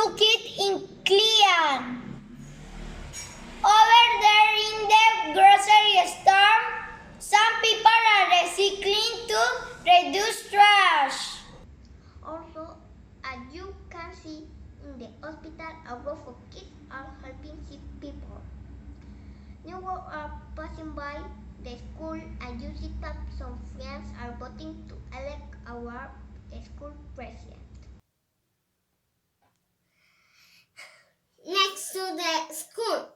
took it in Clean. Over there in the grocery store, some people are recycling to reduce trash. Also, as you can see in the hospital, a group of kids are helping sick people. Neighbors are passing by the school and you see that some friends are voting to elect our school president. Next to the school,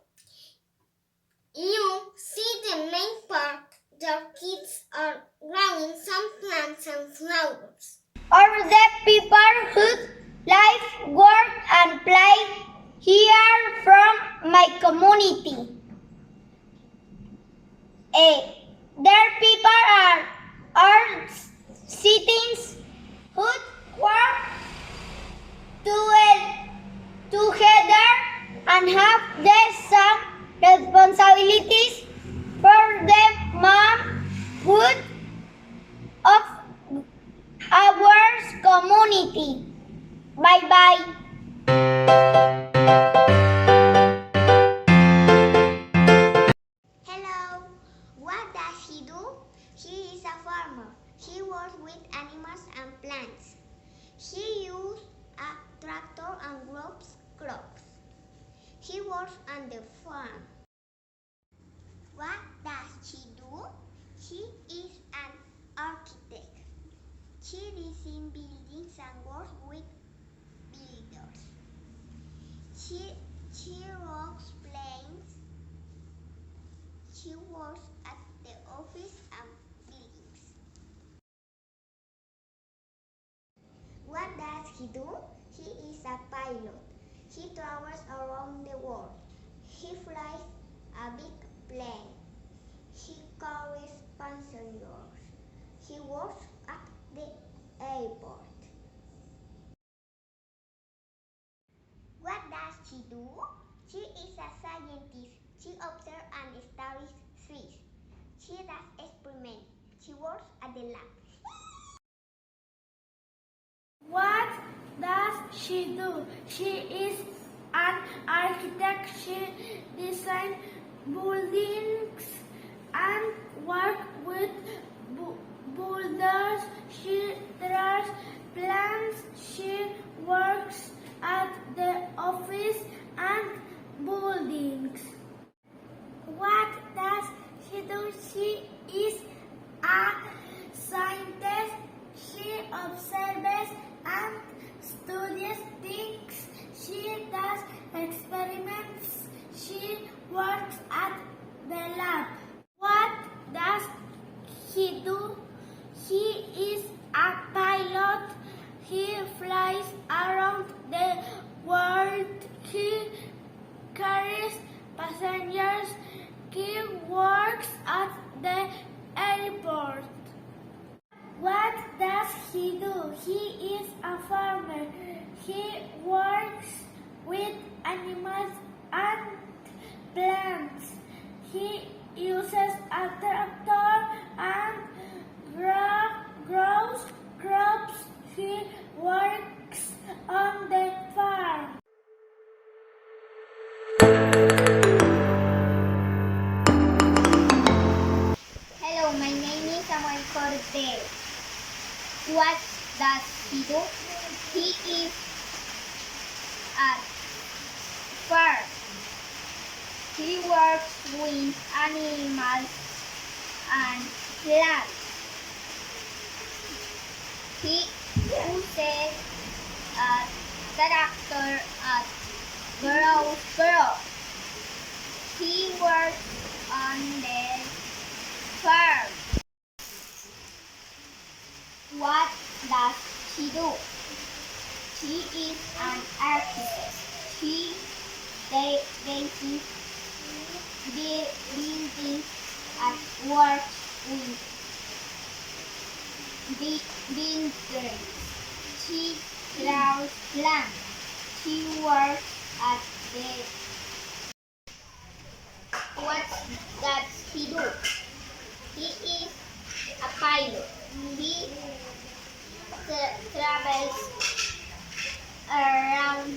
you see the main park. The kids are growing some plants and flowers. Or the people who live, work and play here from my community. Their people are citizens who work together and have the same responsibilities for the manhood of our community. Bye-bye. Hello, what does he do? He is a farmer. He works with animals and plants. He uses a tractor and grows crops. He works on the farm. What does he do? He is an architect. He designs buildings and works with builders. He rocks planes. He works at the office and buildings. What does he do? He is a pilot. He travels around the world. He flies a big plane. He carries passengers. He works at the airport. What does he do? He is a scientist. He observes and studies fish. He does experiments. He works at the lab. What does she do? She is an architect. She designs buildings and works with builders. She draws plans. She works at the office and buildings. What does she do? She is a scientist. She observes and studies things. She does experiments. She works at the lab. What does he do? He is a pilot. He flies around the world. He carries passengers. He works at the airport. What does he do? He is a farmer. He works with animals and plants. He uses a tractor and grows crops. He works on the farm. Hello, my name is Samuel Cortez. What does he do? He is at farm. He works with animals and plants. He uses a tractor and grows crops. He works on the farm. What does she do? She is an architect. She designs buildings and works with builders. She draws plans. She works at the. What does he do? He is a pilot. He travels around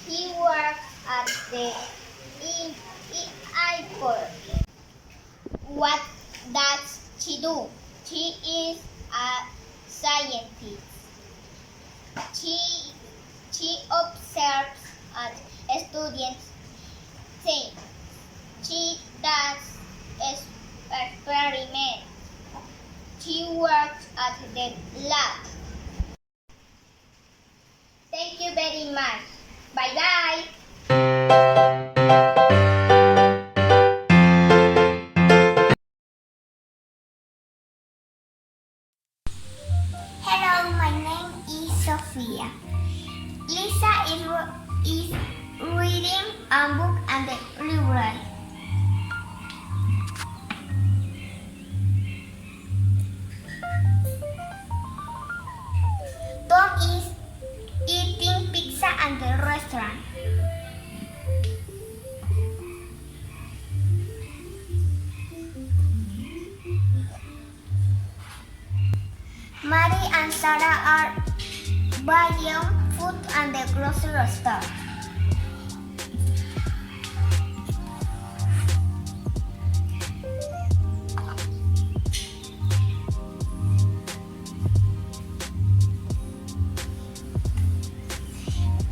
He works at the airport. What does she do? She is a scientist. She observes and students things. She does experiments. She works at the lab. Thank you very much. Bye bye. Hello, my name is Sophia. Lisa is reading a book at the library. Tom is eating pizza at the restaurant. Mary and Sarah are buying food at the grocery store.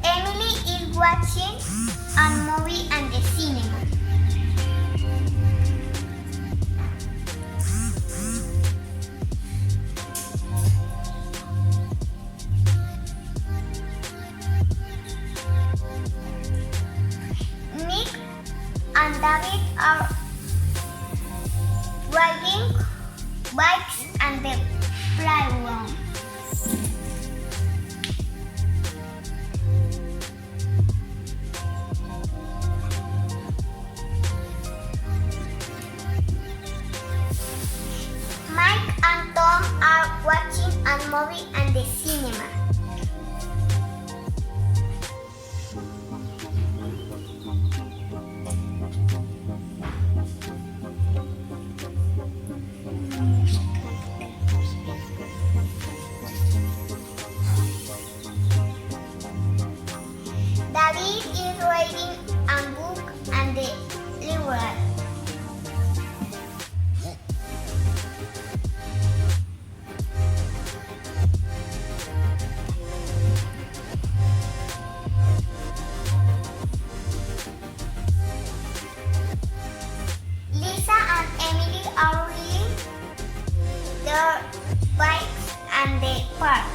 Emily is watching a movie at the cinema. Nick and David are riding bikes at the playground. Mike and Tom are watching a movie at the cinema. David is reading a book at the library. Lisa and Emily are riding their bikes at the park.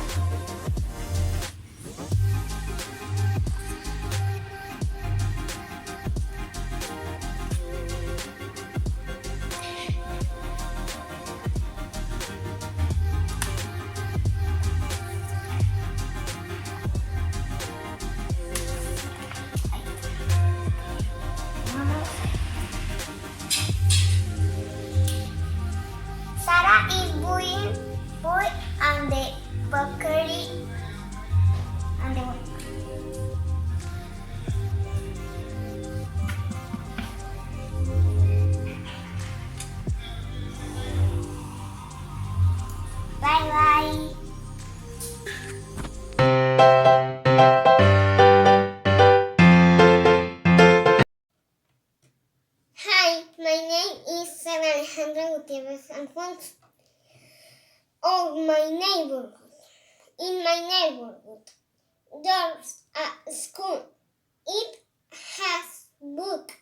Sarah is buying food at the bakery. Bye bye. Hi, my name is San Alejandra Gutierrez Alfonso. In my neighborhood, there's a school. It has books.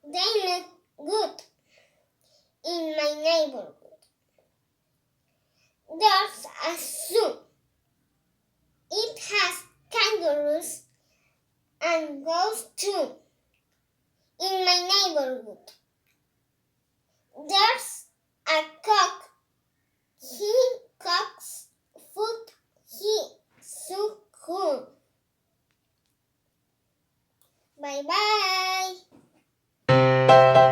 They look good. In my neighborhood, there's a zoo. It has kangaroos and goats too. In my neighborhood, there's a cock. He cooks food. He's so cool. Bye bye.